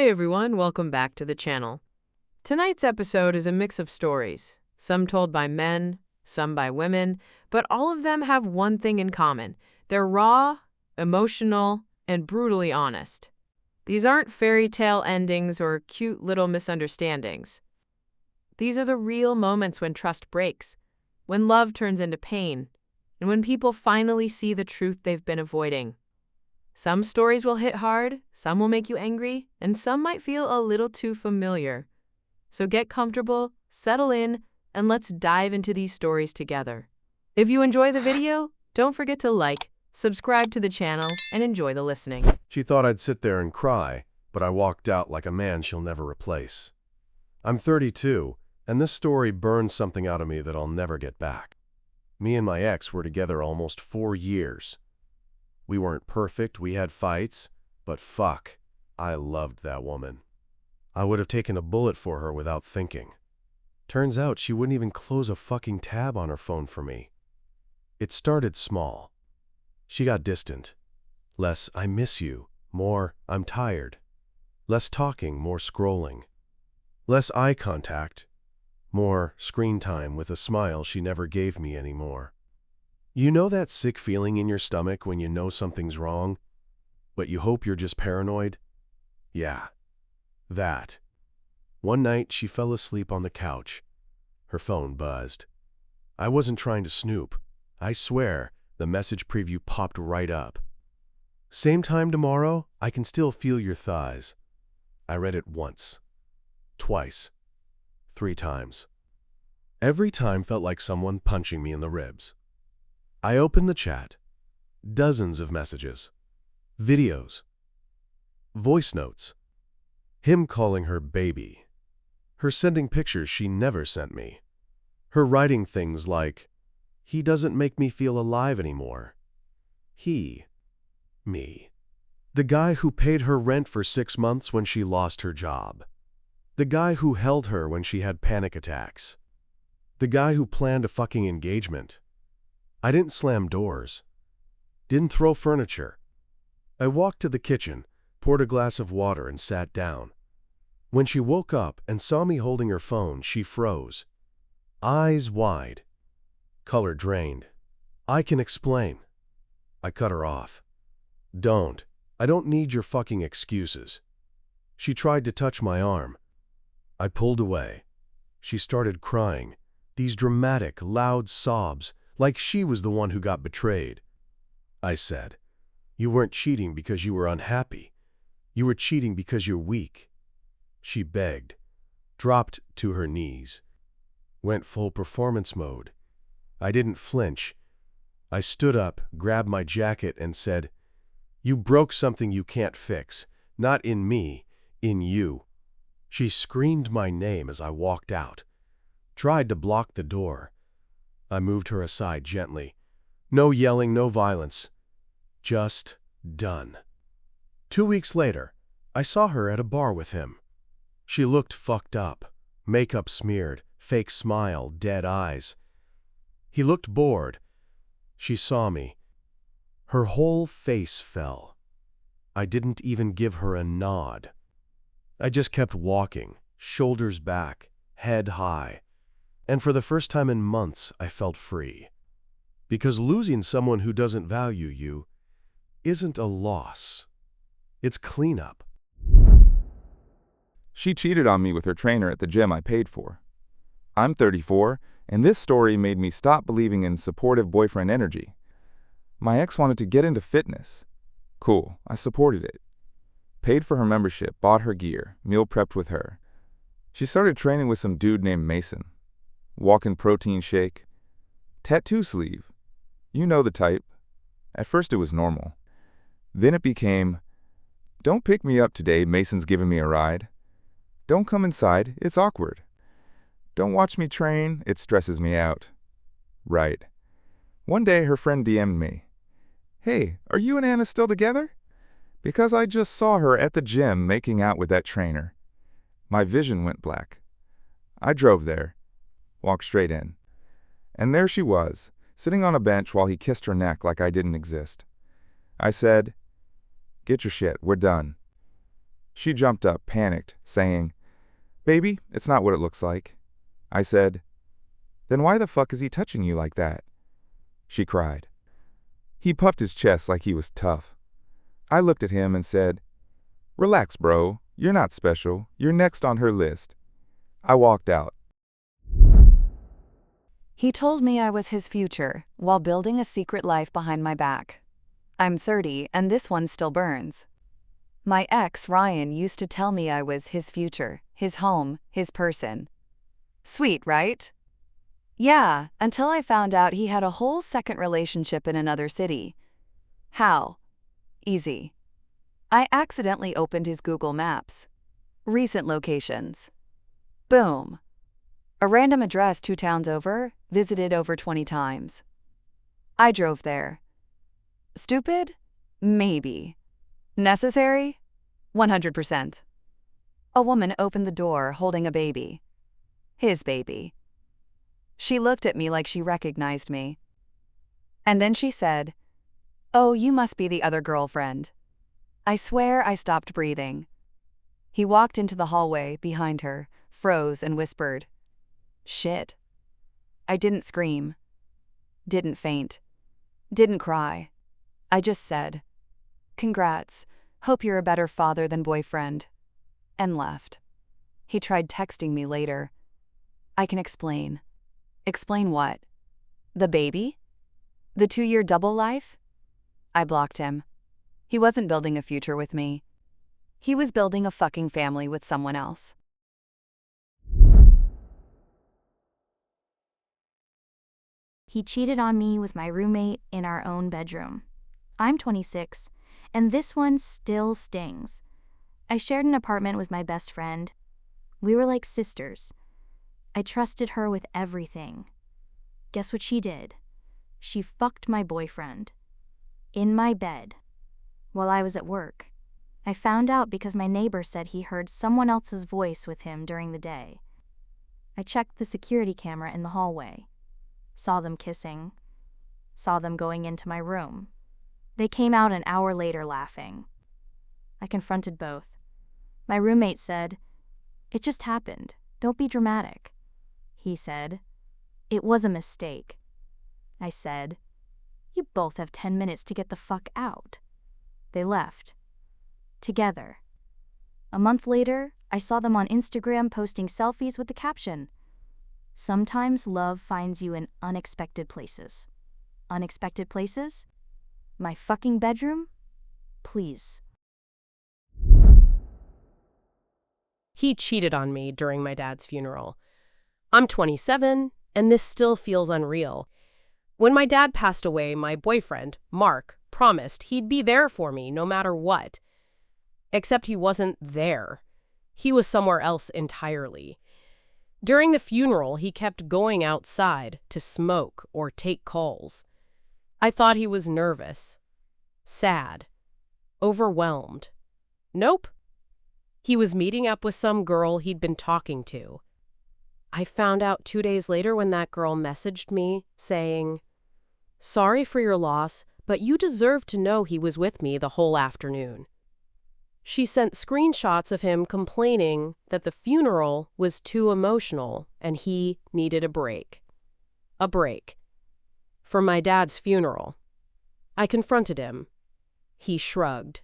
Hey everyone, welcome back to the channel. Tonight's episode is a mix of stories, some told by men, some by women, but all of them have one thing in common. They're raw, emotional, and brutally honest. These aren't fairy tale endings or cute little misunderstandings. These are the real moments when trust breaks, when love turns into pain, and when people finally see the truth they've been avoiding. Some stories will hit hard, some will make you angry, and some might feel a little too familiar. So get comfortable, settle in, and let's dive into these stories together. If you enjoy the video, don't forget to like, subscribe to the channel, and enjoy the listening. She thought I'd sit there and cry, but I walked out like a man she'll never replace. I'm 32, and this story burned something out of me that I'll never get back. Me and my ex were together almost 4 years. We weren't perfect, we had fights, but fuck, I loved that woman. I would have taken a bullet for her without thinking. Turns out she wouldn't even close a fucking tab on her phone for me. It started small. She got distant. Less, I miss you. More, I'm tired. Less talking, more scrolling. Less eye contact. More screen time with a smile she never gave me anymore. You know that sick feeling in your stomach when you know something's wrong, but you hope you're just paranoid? Yeah, that. One night, she fell asleep on the couch. Her phone buzzed. I wasn't trying to snoop. I swear, the message preview popped right up. Same time tomorrow, I can still feel your thighs. I read it once, twice, 3 times. Every time felt like someone punching me in the ribs. I opened the chat. Dozens of messages. Videos. Voice notes. Him calling her baby. Her sending pictures she never sent me. Her writing things like, he doesn't make me feel alive anymore. He. Me. The guy who paid her rent for 6 months when she lost her job. The guy who held her when she had panic attacks. The guy who planned a fucking engagement. I didn't slam doors. Didn't throw furniture. I walked to the kitchen, poured a glass of water, and sat down. When she woke up and saw me holding her phone, she froze. Eyes wide. Color drained. I can explain. I cut her off. Don't. I don't need your fucking excuses. She tried to touch my arm. I pulled away. She started crying. These dramatic, loud sobs, like she was the one who got betrayed. I said, you weren't cheating because you were unhappy. You were cheating because you're weak. She begged, dropped to her knees, went full performance mode. I didn't flinch. I stood up, grabbed my jacket, and said, you broke something you can't fix, not in me, in you. She screamed my name as I walked out, tried to block the door. I moved her aside gently. No yelling, no violence. Just done. 2 weeks later, I saw her at a bar with him. She looked fucked up, makeup smeared, fake smile, dead eyes. He looked bored. She saw me. Her whole face fell. I didn't even give her a nod. I just kept walking, shoulders back, head high. And for the first time in months, I felt free. Because losing someone who doesn't value you isn't a loss. It's cleanup. She cheated on me with her trainer at the gym I paid for. I'm 34, and this story made me stop believing in supportive boyfriend energy. My ex wanted to get into fitness. Cool, I supported it. Paid for her membership, bought her gear, meal prepped with her. She started training with some dude named Mason. Walk-in protein shake. Tattoo sleeve. You know the type. At first it was normal. Then it became, don't pick me up today, Mason's giving me a ride. Don't come inside, it's awkward. Don't watch me train, it stresses me out. Right. One day her friend DM'd me. Hey, are you and Anna still together? Because I just saw her at the gym making out with that trainer. My vision went black. I drove there. Walked straight in. And there she was, sitting on a bench while he kissed her neck like I didn't exist. I said, get your shit, we're done. She jumped up, panicked, saying, "Baby, it's not what it looks like." I said, "Then why the fuck is he touching you like that?" She cried. He puffed his chest like he was tough. I looked at him and said, "Relax, bro. You're not special. You're next on her list." I walked out. He told me I was his future while building a secret life behind my back. I'm 30 and this one still burns. My ex, Ryan, used to tell me I was his future, his home, his person. Sweet, right? Yeah, until I found out he had a whole second relationship in another city. How? Easy. I accidentally opened his Google Maps. Recent locations. Boom. A random address 2 towns over, visited over 20 times. I drove there. Stupid? Maybe. Necessary? 100%. A woman opened the door holding a baby. His baby. She looked at me like she recognized me. And then she said, "Oh, you must be the other girlfriend." I swear I stopped breathing. He walked into the hallway behind her, froze and whispered, "Shit." I didn't scream. Didn't faint. Didn't cry. I just said, "Congrats. Hope you're a better father than boyfriend." And left. He tried texting me later. I can explain. Explain what? The baby? The 2-year double life? I blocked him. He wasn't building a future with me. He was building a fucking family with someone else. He cheated on me with my roommate in our own bedroom. I'm 26, and this one still stings. I shared an apartment with my best friend. We were like sisters. I trusted her with everything. Guess what she did? She fucked my boyfriend. In my bed. While I was at work. I found out because my neighbor said he heard someone else's voice with him during the day. I checked the security camera in the hallway. Saw them kissing. Saw them going into my room. They came out an hour later laughing. I confronted both. My roommate said, "It just happened. Don't be dramatic." He said, "It was a mistake." I said, "You both have 10 minutes to get the fuck out." They left. Together. A month later, I saw them on Instagram posting selfies with the caption, "Sometimes love finds you in unexpected places." Unexpected places? My fucking bedroom? Please. He cheated on me during my dad's funeral. I'm 27, and this still feels unreal. When my dad passed away, my boyfriend, Mark, promised he'd be there for me no matter what. Except he wasn't there. He was somewhere else entirely. During the funeral, he kept going outside to smoke or take calls. I thought he was nervous, sad, overwhelmed. Nope. He was meeting up with some girl he'd been talking to. I found out 2 days later when that girl messaged me saying, "Sorry for your loss, but you deserve to know he was with me the whole afternoon." She sent screenshots of him complaining that the funeral was too emotional and he needed a break. A break. For my dad's funeral. I confronted him. He shrugged.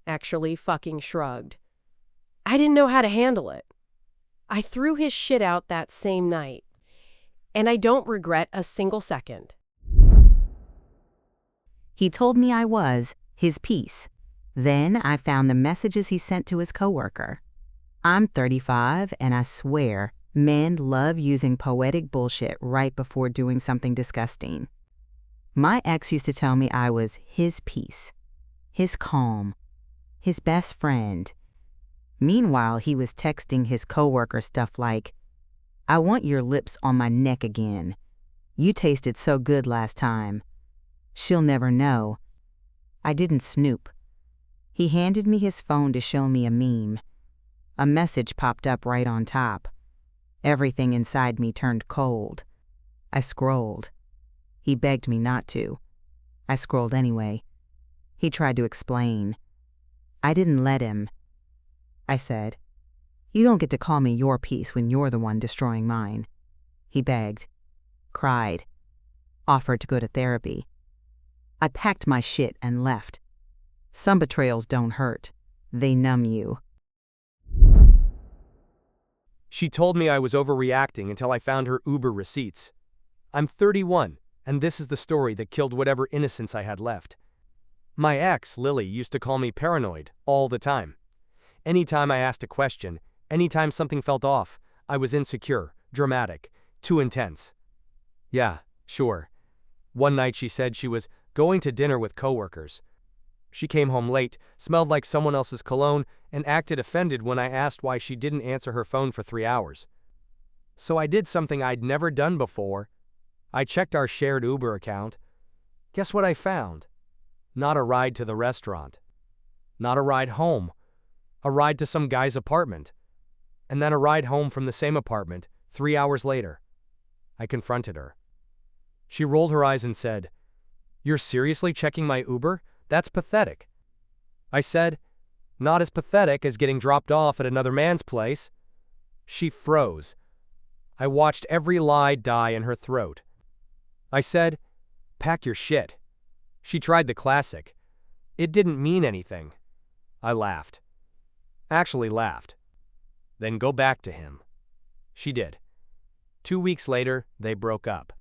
Actually fucking shrugged. I didn't know how to handle it. I threw his shit out that same night. And I don't regret a single second. He told me I was his piece. Then I found the messages he sent to his coworker. I'm 35, and I swear men love using poetic bullshit right before doing something disgusting. My ex used to tell me I was his piece, his calm, his best friend. Meanwhile, he was texting his coworker stuff like, "I want your lips on my neck again. You tasted so good last time. She'll never know." I didn't snoop. He handed me his phone to show me a meme. A message popped up right on top. Everything inside me turned cold. I scrolled. He begged me not to. I scrolled anyway. He tried to explain. I didn't let him. I said. You don't get to call me your piece when you're the one destroying mine. He begged, cried, offered to go to therapy. I packed my shit and left. Some betrayals don't hurt. They numb you. She told me I was overreacting until I found her Uber receipts. I'm 31, and this is the story that killed whatever innocence I had left. My ex, Lily, used to call me paranoid all the time. Anytime I asked a question, anytime something felt off, I was insecure, dramatic, too intense. Yeah, sure. One night she said she was going to dinner with coworkers. She came home late, smelled like someone else's cologne, and acted offended when I asked why she didn't answer her phone for 3 hours. So I did something I'd never done before. I checked our shared Uber account. Guess what I found? Not a ride to the restaurant. Not a ride home. A ride to some guy's apartment. And then a ride home from the same apartment, 3 hours later. I confronted her. She rolled her eyes and said, "You're seriously checking my Uber? That's pathetic." I said, "Not as pathetic as getting dropped off at another man's place." She froze. I watched every lie die in her throat. I said, "Pack your shit." She tried the classic. It didn't mean anything. I laughed. Actually laughed. Then go back to him. She did. 2 weeks later, they broke up.